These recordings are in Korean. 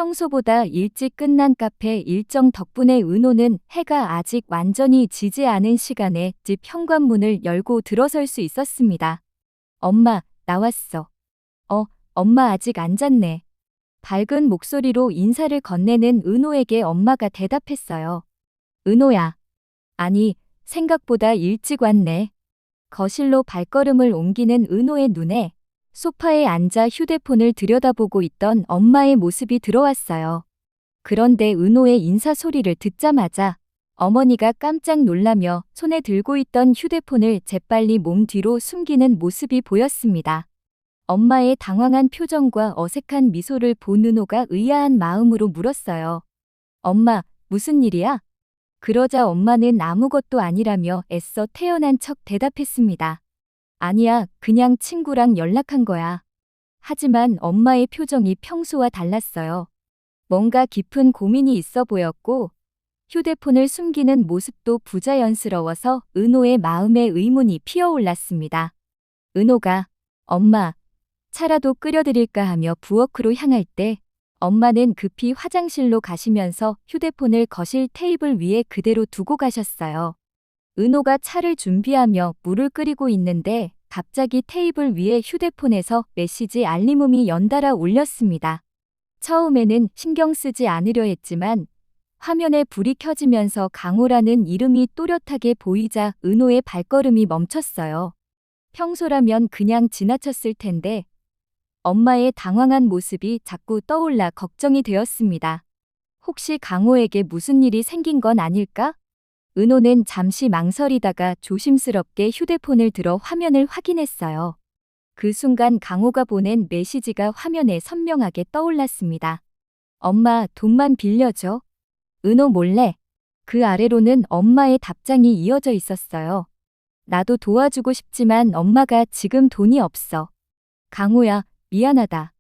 평소보다 일찍 끝난 카페 일정 덕분에 은호는 해가 아직 완전히 지지 않은 시간에 집 현관문을 열고 들어설 수 있었습니다. 엄마, 나왔어. 엄마 아직 안 잤네. 밝은 목소리로 인사를 건네는 은호에게 엄마가 대답했어요. 은호야. 아니, 생각보다 일찍 왔네. 거실로 발걸음을 옮기는 은호의 눈에 소파에 앉아 휴대폰을 들여다보고 있던 엄마의 모습이 들어왔어요. 그런데 은호의 인사 소리를 듣자마자 어머니가 깜짝 놀라며 손에 들고 있던 휴대폰을 재빨리 몸 뒤로 숨기는 모습이 보였습니다. 엄마의 당황한 표정과 어색한 미소를 본 은호가 의아한 마음으로 물었어요. 엄마, 무슨 일이야? 그러자 엄마는 아무것도 아니라며 애써 태연한 척 대답했습니다. 아니야, 그냥 친구랑 연락한 거야. 하지만 엄마의 표정이 평소와 달랐어요. 뭔가 깊은 고민이 있어 보였고 휴대폰을 숨기는 모습도 부자연스러워서 은호의 마음에 의문이 피어올랐습니다. 은호가 엄마, 차라도 끓여드릴까 하며 부엌으로 향할 때 엄마는 급히 화장실로 가시면서 휴대폰을 거실 테이블 위에 그대로 두고 가셨어요. 은호가 차를 준비하며 물을 끓이고 있는데 갑자기 테이블 위에 휴대폰에서 메시지 알림음이 연달아 울렸습니다. 처음에는 신경 쓰지 않으려 했지만 화면에 불이 켜지면서 강호라는 이름이 또렷하게 보이자 은호의 발걸음이 멈췄어요. 평소라면 그냥 지나쳤을 텐데 엄마의 당황한 모습이 자꾸 떠올라 걱정이 되었습니다. 혹시 강호에게 무슨 일이 생긴 건 아닐까? 은호는 잠시 망설이다가 조심스럽게 휴대폰을 들어 화면을 확인했어요. 그 순간 강호가 보낸 메시지가 화면에 선명하게 떠올랐습니다. 엄마, 돈만 빌려줘. 은호 몰래. 그 아래로는 엄마의 답장이 이어져 있었어요. 나도 도와주고 싶지만 엄마가 지금 돈이 없어. 강호야, 미안하다.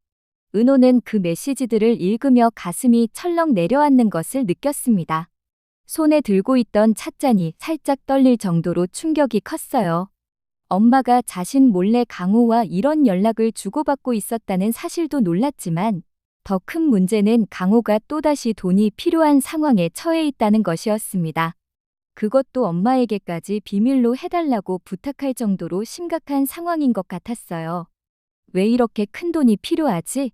은호는 그 메시지들을 읽으며 가슴이 철렁 내려앉는 것을 느꼈습니다. 손에 들고 있던 찻잔이 살짝 떨릴 정도로 충격이 컸어요. 엄마가 자신 몰래 강호와 이런 연락을 주고받고 있었다는 사실도 놀랐지만 더 큰 문제는 강호가 또다시 돈이 필요한 상황에 처해 있다는 것이었습니다. 그것도 엄마에게까지 비밀로 해달라고 부탁할 정도로 심각한 상황인 것 같았어요. 왜 이렇게 큰 돈이 필요하지?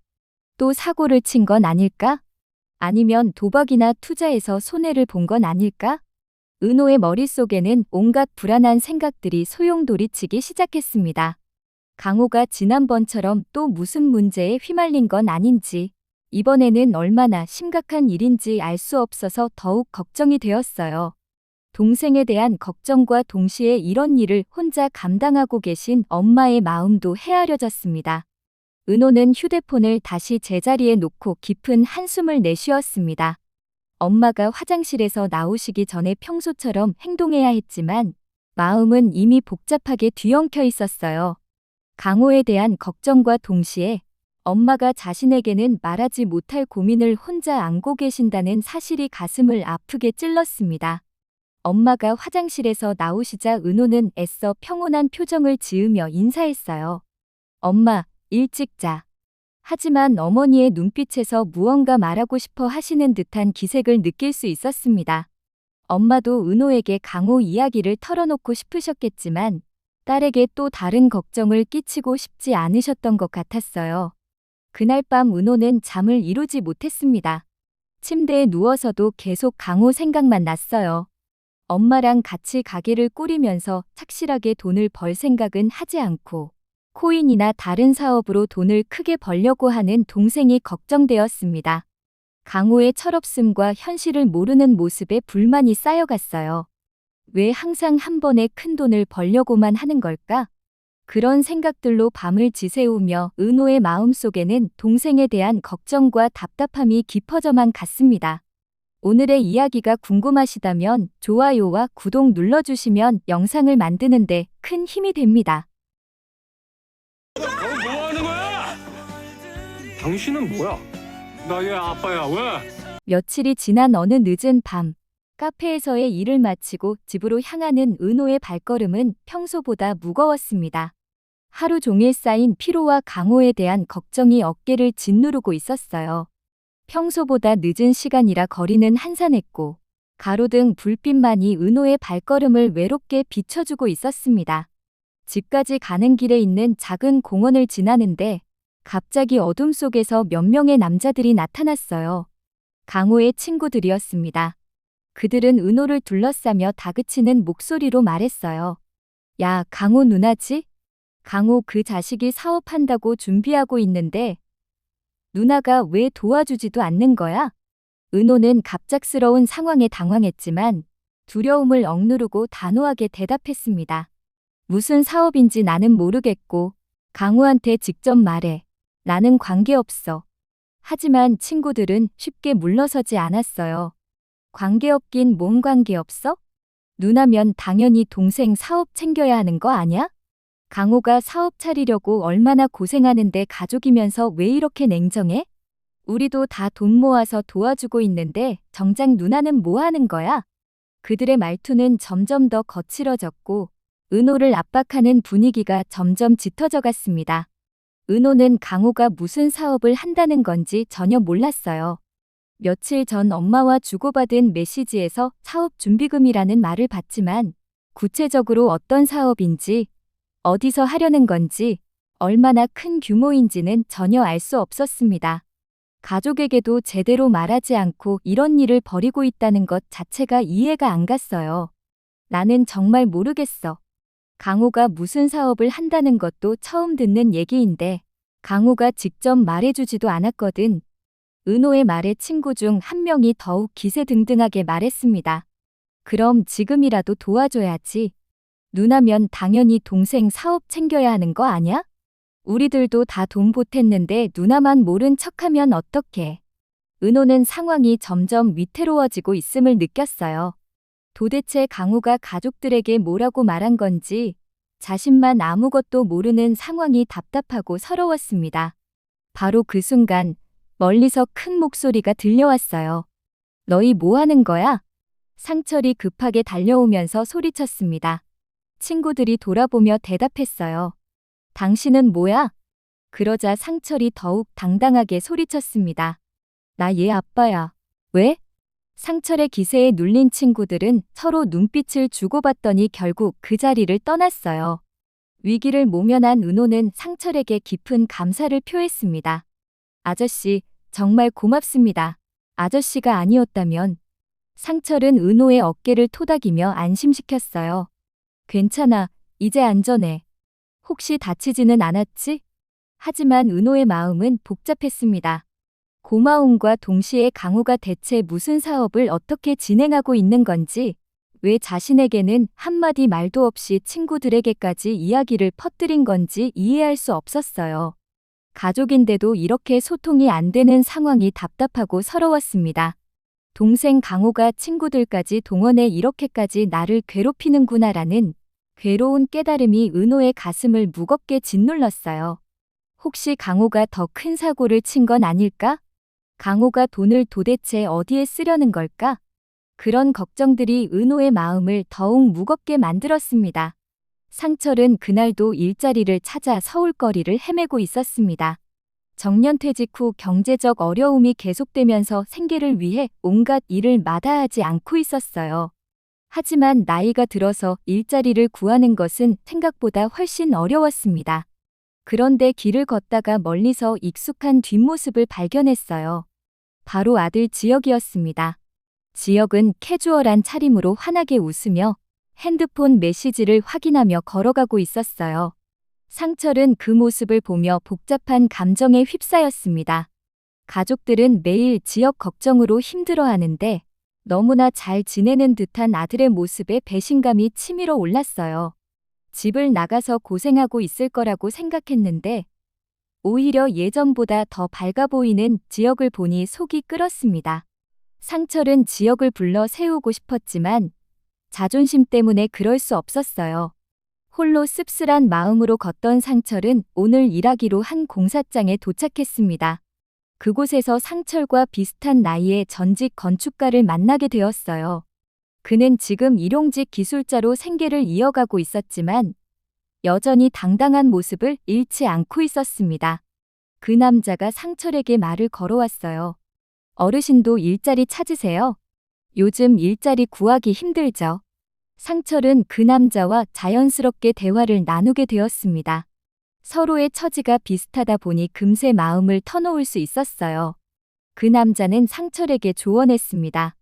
또 사고를 친 건 아닐까? 아니면 도박이나 투자에서 손해를 본 건 아닐까? 은호의 머릿속에는 온갖 불안한 생각들이 소용돌이치기 시작했습니다. 강호가 지난번처럼 또 무슨 문제에 휘말린 건 아닌지, 이번에는 얼마나 심각한 일인지 알 수 없어서 더욱 걱정이 되었어요. 동생에 대한 걱정과 동시에 이런 일을 혼자 감당하고 계신 엄마의 마음도 헤아려졌습니다. 은호는 휴대폰을 다시 제자리에 놓고 깊은 한숨을 내쉬었습니다. 엄마가 화장실에서 나오시기 전에 평소처럼 행동해야 했지만 마음은 이미 복잡하게 뒤엉켜 있었어요. 강호에 대한 걱정과 동시에 엄마가 자신에게는 말하지 못할 고민을 혼자 안고 계신다는 사실이 가슴을 아프게 찔렀습니다. 엄마가 화장실에서 나오시자 은호는 애써 평온한 표정을 지으며 인사했어요. 엄마, 일찍 자. 하지만 어머니의 눈빛에서 무언가 말하고 싶어 하시는 듯한 기색을 느낄 수 있었습니다. 엄마도 은호에게 강호 이야기를 털어놓고 싶으셨겠지만 딸에게 또 다른 걱정을 끼치고 싶지 않으셨던 것 같았어요. 그날 밤 은호는 잠을 이루지 못했습니다. 침대에 누워서도 계속 강호 생각만 났어요. 엄마랑 같이 가게를 꾸리면서 착실하게 돈을 벌 생각은 하지 않고 코인이나 다른 사업으로 돈을 크게 벌려고 하는 동생이 걱정되었습니다. 강호의 철없음과 현실을 모르는 모습에 불만이 쌓여갔어요. 왜 항상 한 번에 큰 돈을 벌려고만 하는 걸까? 그런 생각들로 밤을 지새우며 은호의 마음속에는 동생에 대한 걱정과 답답함이 깊어져만 갔습니다. 오늘의 이야기가 궁금하시다면 좋아요와 구독 눌러주시면 영상을 만드는데 큰 힘이 됩니다. 너 뭐 하는 거야? 당신은 뭐야? 나 얘 아빠야. 왜? 며칠이 지난 어느 늦은 밤, 카페에서의 일을 마치고 집으로 향하는 은호의 발걸음은 평소보다 무거웠습니다. 하루 종일 쌓인 피로와 강호에 대한 걱정이 어깨를 짓누르고 있었어요. 평소보다 늦은 시간이라 거리는 한산했고 가로등 불빛만이 은호의 발걸음을 외롭게 비춰주고 있었습니다. 집까지 가는 길에 있는 작은 공원을 지나는데 갑자기 어둠 속에서 몇 명의 남자들이 나타났어요. 강호의 친구들이었습니다. 그들은 은호를 둘러싸며 다그치는 목소리로 말했어요. 야, 강호 누나지? 강호 그 자식이 사업한다고 준비하고 있는데 누나가 왜 도와주지도 않는 거야? 은호는 갑작스러운 상황에 당황했지만 두려움을 억누르고 단호하게 대답했습니다. 무슨 사업인지 나는 모르겠고 강호한테 직접 말해. 나는 관계없어. 하지만 친구들은 쉽게 물러서지 않았어요. 관계없긴 뭔 관계없어? 누나면 당연히 동생 사업 챙겨야 하는 거 아냐? 강호가 사업 차리려고 얼마나 고생하는데 가족이면서 왜 이렇게 냉정해? 우리도 다 돈 모아서 도와주고 있는데 정작 누나는 뭐 하는 거야? 그들의 말투는 점점 더 거칠어졌고 은호를 압박하는 분위기가 점점 짙어져 갔습니다. 은호는 강호가 무슨 사업을 한다는 건지 전혀 몰랐어요. 며칠 전 엄마와 주고받은 메시지에서 사업 준비금이라는 말을 봤지만 구체적으로 어떤 사업인지, 어디서 하려는 건지, 얼마나 큰 규모인지는 전혀 알 수 없었습니다. 가족에게도 제대로 말하지 않고 이런 일을 벌이고 있다는 것 자체가 이해가 안 갔어요. 나는 정말 모르겠어. 강호가 무슨 사업을 한다는 것도 처음 듣는 얘기인데 강호가 직접 말해주지도 않았거든. 은호의 말에 친구 중 한 명이 더욱 기세등등하게 말했습니다. 그럼 지금이라도 도와줘야지. 누나면 당연히 동생 사업 챙겨야 하는 거 아냐? 우리들도 다 돈 보탰는데 누나만 모른 척하면 어떡해. 은호는 상황이 점점 위태로워지고 있음을 느꼈어요. 도대체 강호가 가족들에게 뭐라고 말한 건지 자신만 아무것도 모르는 상황이 답답하고 서러웠습니다. 바로 그 순간 멀리서 큰 목소리가 들려왔어요. 너희 뭐 하는 거야? 상철이 급하게 달려오면서 소리쳤습니다. 친구들이 돌아보며 대답했어요. 당신은 뭐야? 그러자 상철이 더욱 당당하게 소리쳤습니다. 나 얘 아빠야. 왜? 상철의 기세에 눌린 친구들은 서로 눈빛을 주고받더니 결국 그 자리를 떠났어요. 위기를 모면한 은호는 상철에게 깊은 감사를 표했습니다. 아저씨, 정말 고맙습니다. 아저씨가 아니었다면. 상철은 은호의 어깨를 토닥이며 안심시켰어요. 괜찮아, 이제 안전해. 혹시 다치지는 않았지? 하지만 은호의 마음은 복잡했습니다. 고마움과 동시에 강호가 대체 무슨 사업을 어떻게 진행하고 있는 건지, 왜 자신에게는 한마디 말도 없이 친구들에게까지 이야기를 퍼뜨린 건지 이해할 수 없었어요. 가족인데도 이렇게 소통이 안 되는 상황이 답답하고 서러웠습니다. 동생 강호가 친구들까지 동원해 이렇게까지 나를 괴롭히는구나라는 괴로운 깨달음이 은호의 가슴을 무겁게 짓눌렀어요. 혹시 강호가 더 큰 사고를 친 건 아닐까? 강호가 돈을 도대체 어디에 쓰려는 걸까? 그런 걱정들이 은호의 마음을 더욱 무겁게 만들었습니다. 상철은 그날도 일자리를 찾아 서울거리를 헤매고 있었습니다. 정년퇴직 후 경제적 어려움이 계속되면서 생계를 위해 온갖 일을 마다하지 않고 있었어요. 하지만 나이가 들어서 일자리를 구하는 것은 생각보다 훨씬 어려웠습니다. 그런데 길을 걷다가 멀리서 익숙한 뒷모습을 발견했어요. 바로 아들 지혁이었습니다. 지혁은 캐주얼한 차림으로 환하게 웃으며 핸드폰 메시지를 확인하며 걸어가고 있었어요. 상철은 그 모습을 보며 복잡한 감정에 휩싸였습니다. 가족들은 매일 지역 걱정으로 힘들어하는데 너무나 잘 지내는 듯한 아들의 모습에 배신감이 치밀어 올랐어요. 집을 나가서 고생하고 있을 거라고 생각했는데 오히려 예전보다 더 밝아 보이는 지역을 보니 속이 끓었습니다. 상철은 지역을 불러 세우고 싶었지만 자존심 때문에 그럴 수 없었어요. 홀로 씁쓸한 마음으로 걷던 상철은 오늘 일하기로 한 공사장에 도착했습니다. 그곳에서 상철과 비슷한 나이의 전직 건축가를 만나게 되었어요. 그는 지금 일용직 기술자로 생계를 이어가고 있었지만 여전히 당당한 모습을 잃지 않고 있었습니다. 그 남자가 상철에게 말을 걸어왔어요. 어르신도 일자리 찾으세요? 요즘 일자리 구하기 힘들죠. 상철은 그 남자와 자연스럽게 대화를 나누게 되었습니다. 서로의 처지가 비슷하다 보니 금세 마음을 터놓을 수 있었어요. 그 남자는 상철에게 조언했습니다.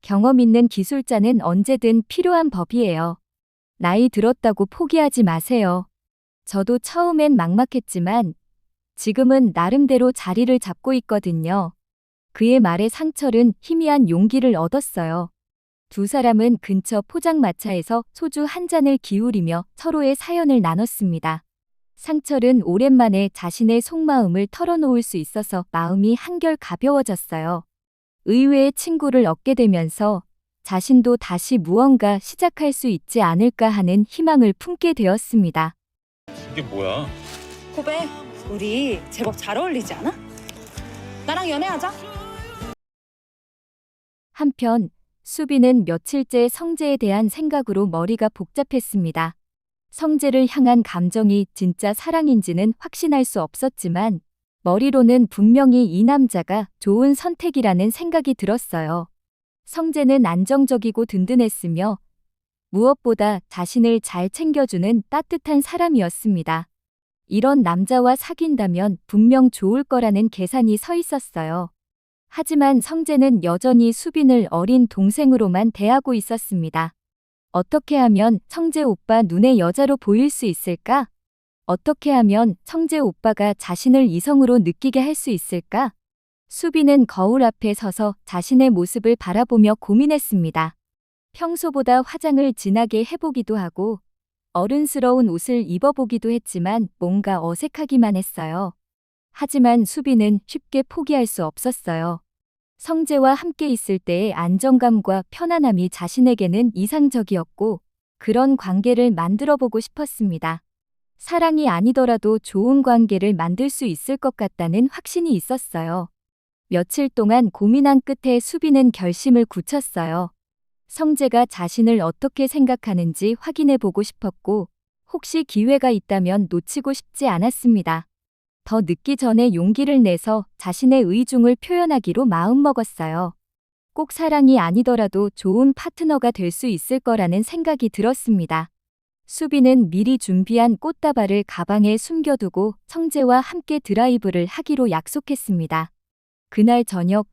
경험 있는 기술자는 언제든 필요한 법이에요. 나이 들었다고 포기하지 마세요. 저도 처음엔 막막했지만 지금은 나름대로 자리를 잡고 있거든요. 그의 말에 상철은 희미한 용기를 얻었어요. 두 사람은 근처 포장마차에서 소주 한 잔을 기울이며 서로의 사연을 나눴습니다. 상철은 오랜만에 자신의 속마음을 털어놓을 수 있어서 마음이 한결 가벼워졌어요. 의외의 친구를 얻게 되면서 자신도 다시 무언가 시작할 수 있지 않을까 하는 희망을 품게 되었습니다. 이게 뭐야? 후배, 우리 제법 잘 어울리지 않아? 나랑 연애하자. 한편 수빈은 며칠째 성재에 대한 생각으로 머리가 복잡했습니다. 성재를 향한 감정이 진짜 사랑인지는 확신할 수 없었지만 머리로는 분명히 이 남자가 좋은 선택이라는 생각이 들었어요. 성재는 안정적이고 든든했으며 무엇보다 자신을 잘 챙겨주는 따뜻한 사람이었습니다. 이런 남자와 사귄다면 분명 좋을 거라는 계산이 서 있었어요. 하지만 성재는 여전히 수빈을 어린 동생으로만 대하고 있었습니다. 어떻게 하면 성재 오빠 눈에 여자로 보일 수 있을까? 어떻게 하면 성재 오빠가 자신을 이성으로 느끼게 할 수 있을까? 수빈은 거울 앞에 서서 자신의 모습을 바라보며 고민했습니다. 평소보다 화장을 진하게 해보기도 하고 어른스러운 옷을 입어보기도 했지만 뭔가 어색하기만 했어요. 하지만 수빈은 쉽게 포기할 수 없었어요. 성재와 함께 있을 때의 안정감과 편안함이 자신에게는 이상적이었고 그런 관계를 만들어보고 싶었습니다. 사랑이 아니더라도 좋은 관계를 만들 수 있을 것 같다는 확신이 있었어요. 며칠 동안 고민한 끝에 수빈은 결심을 굳혔어요. 성재가 자신을 어떻게 생각하는지 확인해 보고 싶었고 혹시 기회가 있다면 놓치고 싶지 않았습니다. 더 늦기 전에 용기를 내서 자신의 의중을 표현하기로 마음먹었어요. 꼭 사랑이 아니더라도 좋은 파트너가 될 수 있을 거라는 생각이 들었습니다. 수빈은 미리 준비한 꽃다발을 가방에 숨겨두고 성재와 함께 드라이브를 하기로 약속했습니다. 그날 저녁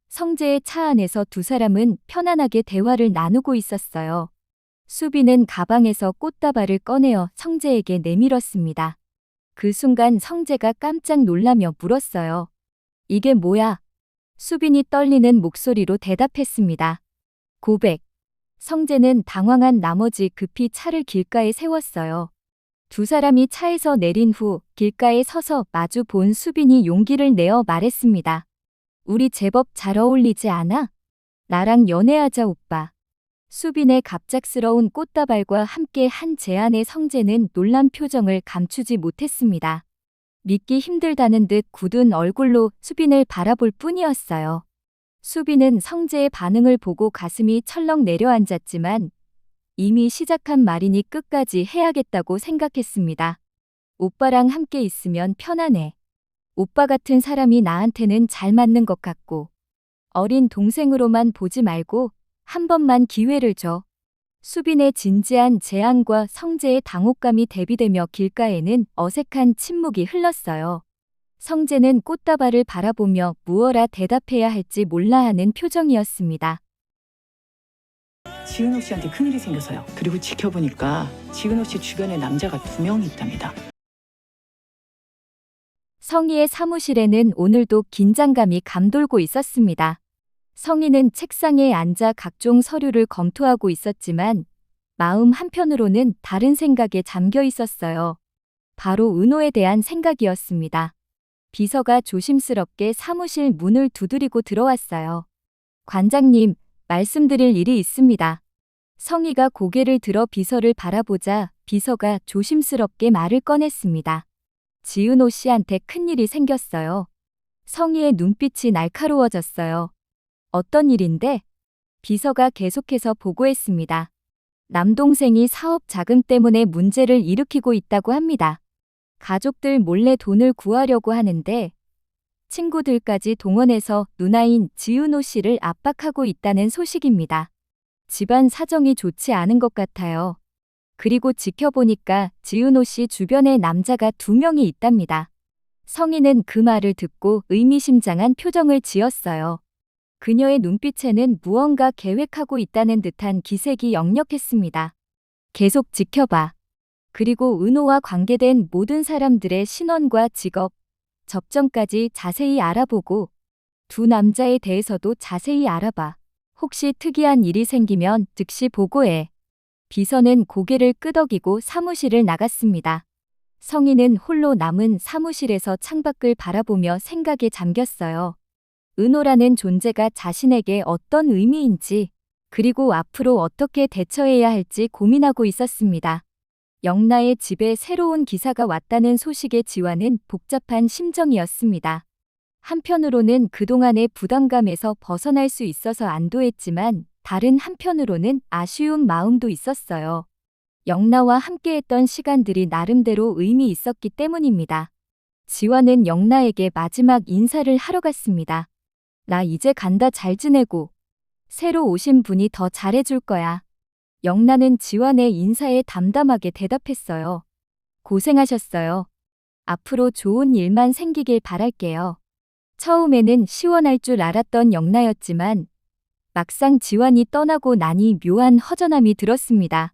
성재의 차 안에서 두 사람은 편안하게 대화를 나누고 있었어요. 수빈은 가방에서 꽃다발을 꺼내어 성재에게 내밀었습니다. 그 순간 성재가 깜짝 놀라며 물었어요. 이게 뭐야? 수빈이 떨리는 목소리로 대답했습니다. 고백. 성재는 당황한 나머지 급히 차를 길가에 세웠어요. 두 사람이 차에서 내린 후 길가에 서서 마주 본 수빈이 용기를 내어 말했습니다. 우리 제법 잘 어울리지 않아? 나랑 연애하자 오빠. 수빈의 갑작스러운 꽃다발과 함께 한 제안에 성재는 놀란 표정을 감추지 못했습니다. 믿기 힘들다는 듯 굳은 얼굴로 수빈을 바라볼 뿐이었어요. 수빈은 성재의 반응을 보고 가슴이 철렁 내려앉았지만 이미 시작한 말이니 끝까지 해야겠다고 생각했습니다. 오빠랑 함께 있으면 편안해. 오빠 같은 사람이 나한테는 잘 맞는 것 같고 어린 동생으로만 보지 말고 한 번만 기회를 줘. 수빈의 진지한 제안과 성재의 당혹감이 대비되며 길가에는 어색한 침묵이 흘렀어요. 성재는 꽃다발을 바라보며 무엇라 대답해야 할지 몰라 하는 표정이었습니다. 지은호 씨한테 큰일이 생겨서요. 그리고 지켜보니까 지은호 씨 주변에 남자가 2명 있답니다. 성희의 사무실에는 오늘도 긴장감이 감돌고 있었습니다. 성희는 책상에 앉아 각종 서류를 검토하고 있었지만 마음 한편으로는 다른 생각에 잠겨 있었어요. 바로 은호에 대한 생각이었습니다. 비서가 조심스럽게 사무실 문을 두드리고 들어왔어요. 관장님, 말씀드릴 일이 있습니다. 성희가 고개를 들어 비서를 바라보자 비서가 조심스럽게 말을 꺼냈습니다. 지은호 씨한테 큰일이 생겼어요. 성희의 눈빛이 날카로워졌어요. 어떤 일인데? 비서가 계속해서 보고했습니다. 남동생이 사업 자금 때문에 문제를 일으키고 있다고 합니다. 가족들 몰래 돈을 구하려고 하는데 친구들까지 동원해서 누나인 지은호 씨를 압박하고 있다는 소식입니다. 집안 사정이 좋지 않은 것 같아요. 그리고 지켜보니까 지은호 씨 주변에 남자가 2명이 있답니다. 성희는 그 말을 듣고 의미심장한 표정을 지었어요. 그녀의 눈빛에는 무언가 계획하고 있다는 듯한 기색이 역력했습니다. 계속 지켜봐. 그리고 은호와 관계된 모든 사람들의 신원과 직업, 접점까지 자세히 알아보고 두 남자에 대해서도 자세히 알아봐. 혹시 특이한 일이 생기면 즉시 보고해. 비서는 고개를 끄덕이고 사무실을 나갔습니다. 성희는 홀로 남은 사무실에서 창밖을 바라보며 생각에 잠겼어요. 은호라는 존재가 자신에게 어떤 의미인지, 그리고 앞으로 어떻게 대처해야 할지 고민하고 있었습니다. 영나의 집에 새로운 기사가 왔다는 소식에 지화는 복잡한 심정이었습니다. 한편으로는 그동안의 부담감에서 벗어날 수 있어서 안도했지만 다른 한편으로는 아쉬운 마음도 있었어요. 영나와 함께했던 시간들이 나름대로 의미 있었기 때문입니다. 지화는 영나에게 마지막 인사를 하러 갔습니다. 나 이제 간다. 잘 지내고. 새로 오신 분이 더 잘해줄 거야. 영나는 지환의 인사에 담담하게 대답했어요. 고생하셨어요. 앞으로 좋은 일만 생기길 바랄게요. 처음에는 시원할 줄 알았던 영나였지만 막상 지환이 떠나고 나니 묘한 허전함이 들었습니다.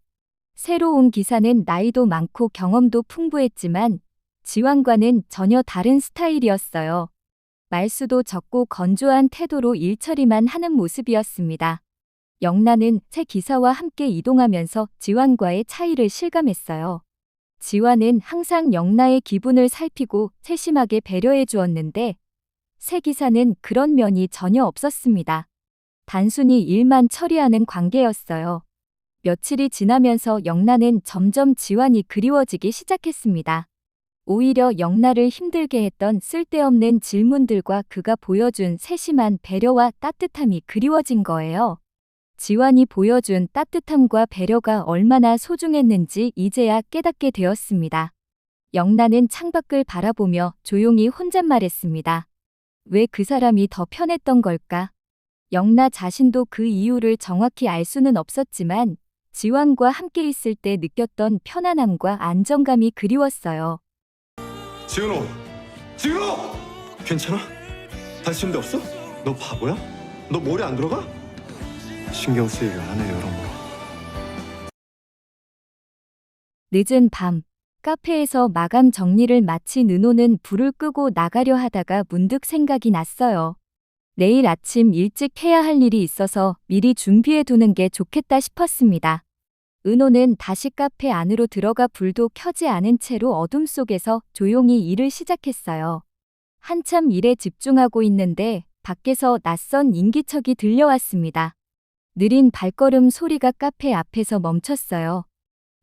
새로 온 기사는 나이도 많고 경험도 풍부했지만 지환과는 전혀 다른 스타일이었어요. 말수도 적고 건조한 태도로 일처리만 하는 모습이었습니다. 영나는 새 기사와 함께 이동하면서 지환과의 차이를 실감했어요. 지환은 항상 영나의 기분을 살피고 세심하게 배려해 주었는데 새 기사는 그런 면이 전혀 없었습니다. 단순히 일만 처리하는 관계였어요. 며칠이 지나면서 영나는 점점 지환이 그리워지기 시작했습니다. 오히려 영나를 힘들게 했던 쓸데없는 질문들과 그가 보여준 세심한 배려와 따뜻함이 그리워진 거예요. 지환이 보여준 따뜻함과 배려가 얼마나 소중했는지 이제야 깨닫게 되었습니다. 영나는 창밖을 바라보며 조용히 혼잣말했습니다. 왜 그 사람이 더 편했던 걸까? 영나 자신도 그 이유를 정확히 알 수는 없었지만 지환과 함께 있을 때 느꼈던 편안함과 안정감이 그리웠어요. 지은호! 지은호! 괜찮아? 다친 데 없어? 너 바보야? 너 머리 안 들어가? 신경 쓰이게 하네 여러모로. 늦은 밤, 카페에서 마감 정리를 마친 은호는 불을 끄고 나가려 하다가 문득 생각이 났어요. 내일 아침 일찍 해야 할 일이 있어서 미리 준비해 두는 게 좋겠다 싶었습니다. 은호는 다시 카페 안으로 들어가 불도 켜지 않은 채로 어둠 속에서 조용히 일을 시작했어요. 한참 일에 집중하고 있는데 밖에서 낯선 인기척이 들려왔습니다. 느린 발걸음 소리가 카페 앞에서 멈췄어요.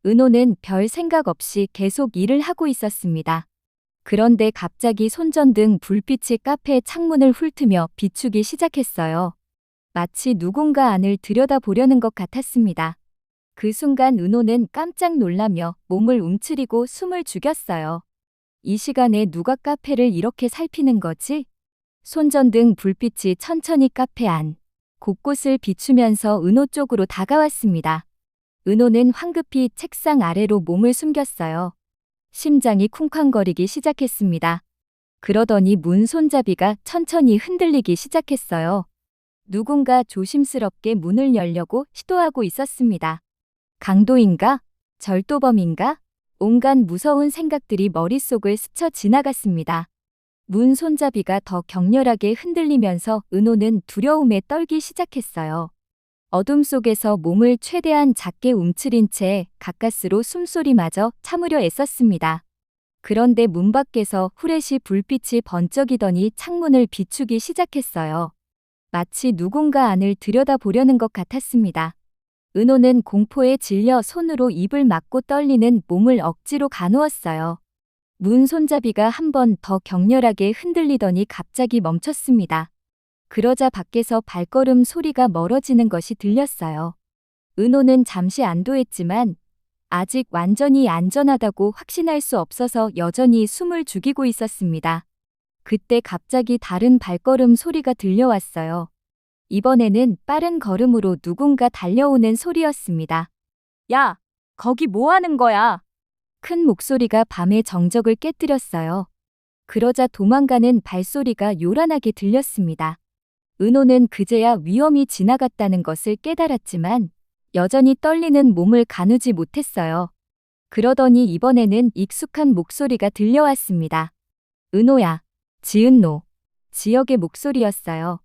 은호는 별 생각 없이 계속 일을 하고 있었습니다. 그런데 갑자기 손전등 불빛이 카페 창문을 훑으며 비추기 시작했어요. 마치 누군가 안을 들여다보려는 것 같았습니다. 그 순간 은호는 깜짝 놀라며 몸을 움츠리고 숨을 죽였어요. 이 시간에 누가 카페를 이렇게 살피는 거지? 손전등 불빛이 천천히 카페 안, 곳곳을 비추면서 은호 쪽으로 다가왔습니다. 은호는 황급히 책상 아래로 몸을 숨겼어요. 심장이 쿵쾅거리기 시작했습니다. 그러더니 문 손잡이가 천천히 흔들리기 시작했어요. 누군가 조심스럽게 문을 열려고 시도하고 있었습니다. 강도인가? 절도범인가? 온갖 무서운 생각들이 머릿속을 스쳐 지나갔습니다. 문 손잡이가 더 격렬하게 흔들리면서 은호는 두려움에 떨기 시작했어요. 어둠 속에서 몸을 최대한 작게 움츠린 채 가까스로 숨소리마저 참으려 애썼습니다. 그런데 문 밖에서 후레쉬 불빛이 번쩍이더니 창문을 비추기 시작했어요. 마치 누군가 안을 들여다보려는 것 같았습니다. 은호는 공포에 질려 손으로 입을 막고 떨리는 몸을 억지로 가누었어요. 문 손잡이가 한 번 더 격렬하게 흔들리더니 갑자기 멈췄습니다. 그러자 밖에서 발걸음 소리가 멀어지는 것이 들렸어요. 은호는 잠시 안도했지만 아직 완전히 안전하다고 확신할 수 없어서 여전히 숨을 죽이고 있었습니다. 그때 갑자기 다른 발걸음 소리가 들려왔어요. 이번에는 빠른 걸음으로 누군가 달려오는 소리였습니다. 야, 거기 뭐 하는 거야? 큰 목소리가 밤의 정적을 깨뜨렸어요. 그러자 도망가는 발소리가 요란하게 들렸습니다. 은호는 그제야 위험이 지나갔다는 것을 깨달았지만 여전히 떨리는 몸을 가누지 못했어요. 그러더니 이번에는 익숙한 목소리가 들려왔습니다. 은호야, 지은노. 지역의 목소리였어요.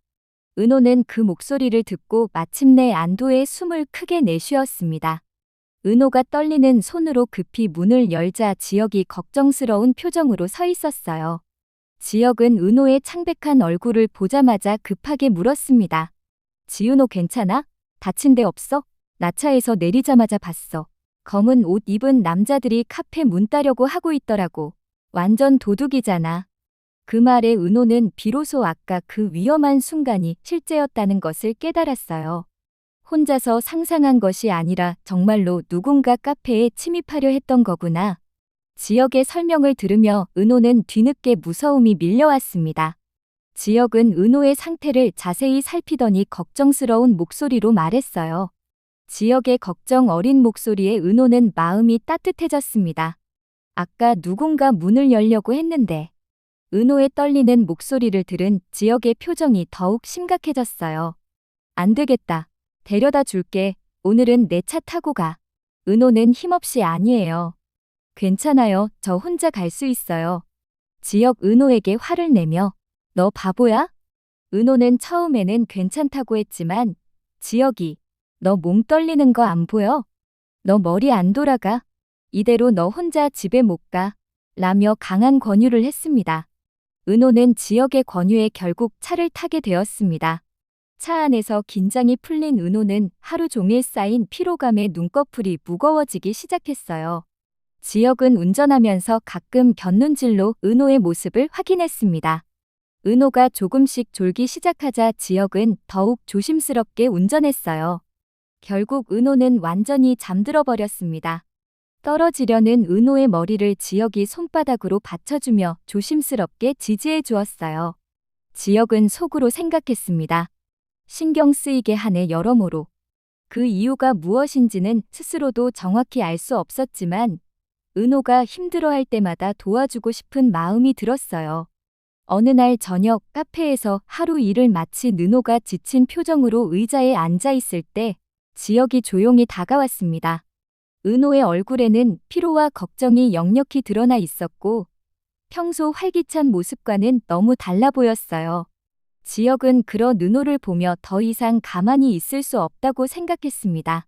은호는 그 목소리를 듣고 마침내 안도의 숨을 크게 내쉬었습니다. 은호가 떨리는 손으로 급히 문을 열자 지역이 걱정스러운 표정으로 서 있었어요. 지역은 은호의 창백한 얼굴을 보자마자 급하게 물었습니다. 지은호 괜찮아? 다친 데 없어? 나 차에서 내리자마자 봤어. 검은 옷 입은 남자들이 카페 문 따려고 하고 있더라고. 완전 도둑이잖아. 그 말에 은호는 비로소 아까 그 위험한 순간이 실제였다는 것을 깨달았어요. 혼자서 상상한 것이 아니라 정말로 누군가 카페에 침입하려 했던 거구나. 지역의 설명을 들으며 은호는 뒤늦게 무서움이 밀려왔습니다. 지역은 은호의 상태를 자세히 살피더니 걱정스러운 목소리로 말했어요. 지역의 걱정 어린 목소리에 은호는 마음이 따뜻해졌습니다. 아까 누군가 문을 열려고 했는데. 은호의 떨리는 목소리를 들은 지역의 표정이 더욱 심각해졌어요. 안 되겠다. 데려다 줄게. 오늘은 내 차 타고 가. 은호는 힘없이 아니에요. 괜찮아요. 저 혼자 갈 수 있어요. 지역 은호에게 화를 내며 너 바보야? 은호는 처음에는 괜찮다고 했지만 지역이 너 몸 떨리는 거 안 보여? 너 머리 안 돌아가? 이대로 너 혼자 집에 못 가. 라며 강한 권유를 했습니다. 은호는 지역의 권유에 결국 차를 타게 되었습니다. 차 안에서 긴장이 풀린 은호는 하루 종일 쌓인 피로감에 눈꺼풀이 무거워지기 시작했어요. 지역은 운전하면서 가끔 곁눈질로 은호의 모습을 확인했습니다. 은호가 조금씩 졸기 시작하자 지역은 더욱 조심스럽게 운전했어요. 결국 은호는 완전히 잠들어 버렸습니다. 떨어지려는 은호의 머리를 지역이 손바닥으로 받쳐주며 조심스럽게 지지해 주었어요. 지역은 속으로 생각했습니다. 신경 쓰이게 하네 여러모로. 그 이유가 무엇인지는 스스로도 정확히 알 수 없었지만 은호가 힘들어할 때마다 도와주고 싶은 마음이 들었어요. 어느 날 저녁 카페에서 하루 일을 마친 은호가 지친 표정으로 의자에 앉아 있을 때 지역이 조용히 다가왔습니다. 은호의 얼굴에는 피로와 걱정이 역력히 드러나 있었고 평소 활기찬 모습과는 너무 달라 보였어요. 지역은 그런 은호를 보며 더 이상 가만히 있을 수 없다고 생각했습니다.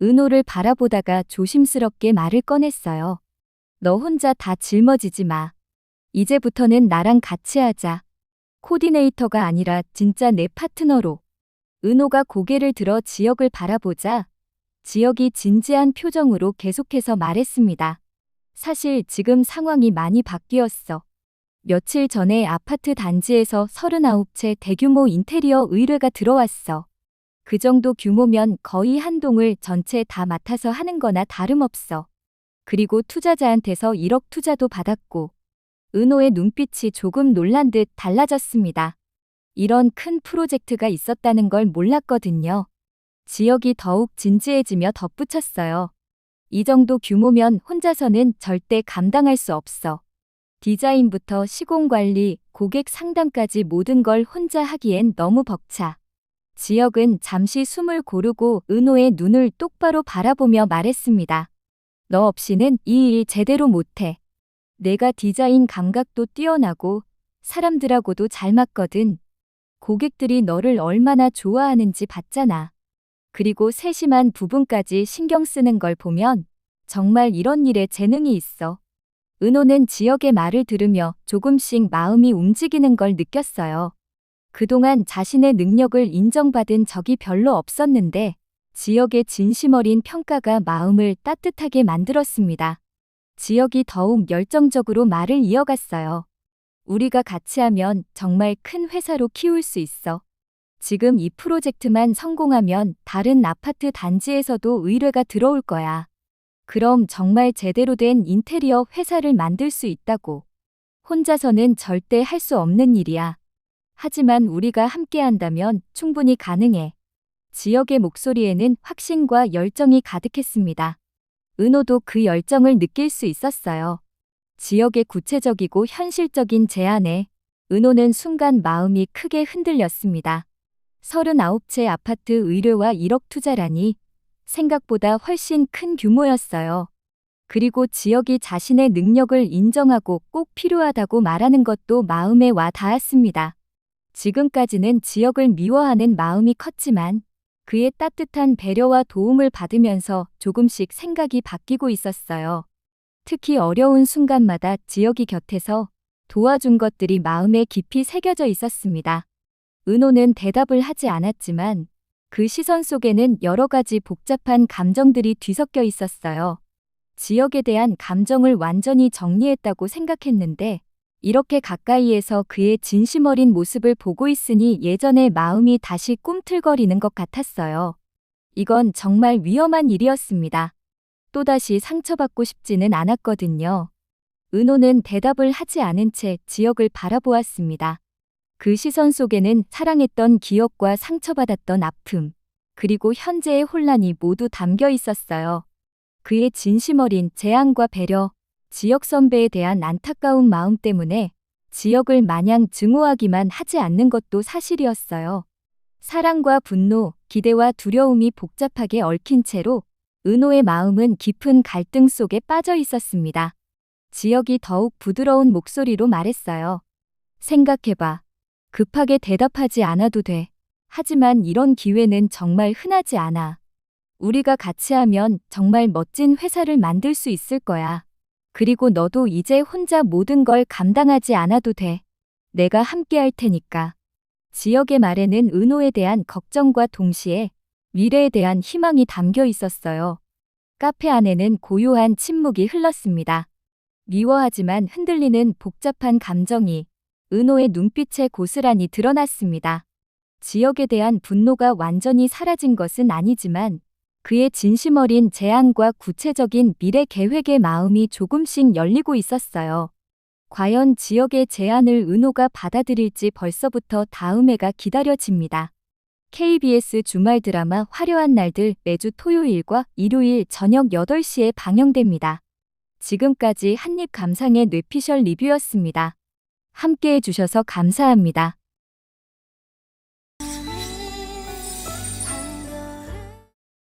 은호를 바라보다가 조심스럽게 말을 꺼냈어요. 너 혼자 다 짊어지지 마. 이제부터는 나랑 같이 하자. 코디네이터가 아니라 진짜 내 파트너로. 은호가 고개를 들어 지역을 바라보자 지역이 진지한 표정으로 계속해서 말했습니다. 사실 지금 상황이 많이 바뀌었어. 며칠 전에 아파트 단지에서 39채 대규모 인테리어 의뢰가 들어왔어. 그 정도 규모면 거의 한 동을 전체 다 맡아서 하는 거나 다름없어. 그리고 투자자한테서 1억 투자도 받았고. 은호의 눈빛이 조금 놀란 듯 달라졌습니다. 이런 큰 프로젝트가 있었다는 걸 몰랐거든요. 지역이 더욱 진지해지며 덧붙였어요. 이 정도 규모면 혼자서는 절대 감당할 수 없어. 디자인부터 시공관리, 고객 상담까지 모든 걸 혼자 하기엔 너무 벅차. 지역은 잠시 숨을 고르고 은호의 눈을 똑바로 바라보며 말했습니다. 너 없이는 이 일 제대로 못해. 내가 디자인 감각도 뛰어나고 사람들하고도 잘 맞거든. 고객들이 너를 얼마나 좋아하는지 봤잖아. 그리고 세심한 부분까지 신경 쓰는 걸 보면 정말 이런 일에 재능이 있어. 은호는 지역의 말을 들으며 조금씩 마음이 움직이는 걸 느꼈어요. 그동안 자신의 능력을 인정받은 적이 별로 없었는데 지역의 진심 어린 평가가 마음을 따뜻하게 만들었습니다. 지역이 더욱 열정적으로 말을 이어갔어요. 우리가 같이 하면 정말 큰 회사로 키울 수 있어. 지금 이 프로젝트만 성공하면 다른 아파트 단지에서도 의뢰가 들어올 거야. 그럼 정말 제대로 된 인테리어 회사를 만들 수 있다고. 혼자서는 절대 할 수 없는 일이야. 하지만 우리가 함께 한다면 충분히 가능해. 지역의 목소리에는 확신과 열정이 가득했습니다. 은호도 그 열정을 느낄 수 있었어요. 지역의 구체적이고 현실적인 제안에 은호는 순간 마음이 크게 흔들렸습니다. 39채 아파트 의뢰와 1억 투자라니 생각보다 훨씬 큰 규모였어요. 그리고 지역이 자신의 능력을 인정하고 꼭 필요하다고 말하는 것도 마음에 와 닿았습니다. 지금까지는 지역을 미워하는 마음이 컸지만 그의 따뜻한 배려와 도움을 받으면서 조금씩 생각이 바뀌고 있었어요. 특히 어려운 순간마다 지역이 곁에서 도와준 것들이 마음에 깊이 새겨져 있었습니다. 은호는 대답을 하지 않았지만 그 시선 속에는 여러 가지 복잡한 감정들이 뒤섞여 있었어요. 지역에 대한 감정을 완전히 정리했다고 생각했는데 이렇게 가까이에서 그의 진심 어린 모습을 보고 있으니 예전의 마음이 다시 꿈틀거리는 것 같았어요. 이건 정말 위험한 일이었습니다. 또다시 상처받고 싶지는 않았거든요. 은호는 대답을 하지 않은 채 지역을 바라보았습니다. 그 시선 속에는 사랑했던 기억과 상처받았던 아픔, 그리고 현재의 혼란이 모두 담겨 있었어요. 그의 진심 어린 제안과 배려, 지역 선배에 대한 안타까운 마음 때문에 지역을 마냥 증오하기만 하지 않는 것도 사실이었어요. 사랑과 분노, 기대와 두려움이 복잡하게 얽힌 채로 은호의 마음은 깊은 갈등 속에 빠져 있었습니다. 지역이 더욱 부드러운 목소리로 말했어요. 생각해봐. 급하게 대답하지 않아도 돼. 하지만 이런 기회는 정말 흔하지 않아. 우리가 같이 하면 정말 멋진 회사를 만들 수 있을 거야. 그리고 너도 이제 혼자 모든 걸 감당하지 않아도 돼. 내가 함께 할 테니까. 지역의 말에는 은호에 대한 걱정과 동시에 미래에 대한 희망이 담겨 있었어요. 카페 안에는 고요한 침묵이 흘렀습니다. 미워하지만 흔들리는 복잡한 감정이 은호의 눈빛에 고스란히 드러났습니다. 지역에 대한 분노가 완전히 사라진 것은 아니지만 그의 진심 어린 제안과 구체적인 미래 계획의 마음이 조금씩 열리고 있었어요. 과연 지역의 제안을 은호가 받아들일지 벌써부터 다음 회가 기다려집니다. KBS 주말 드라마 화려한 날들 매주 토요일과 일요일 저녁 8시에 방영됩니다. 지금까지 한입 감상의 뇌피셜 리뷰였습니다. 함께 해주셔서 감사합니다.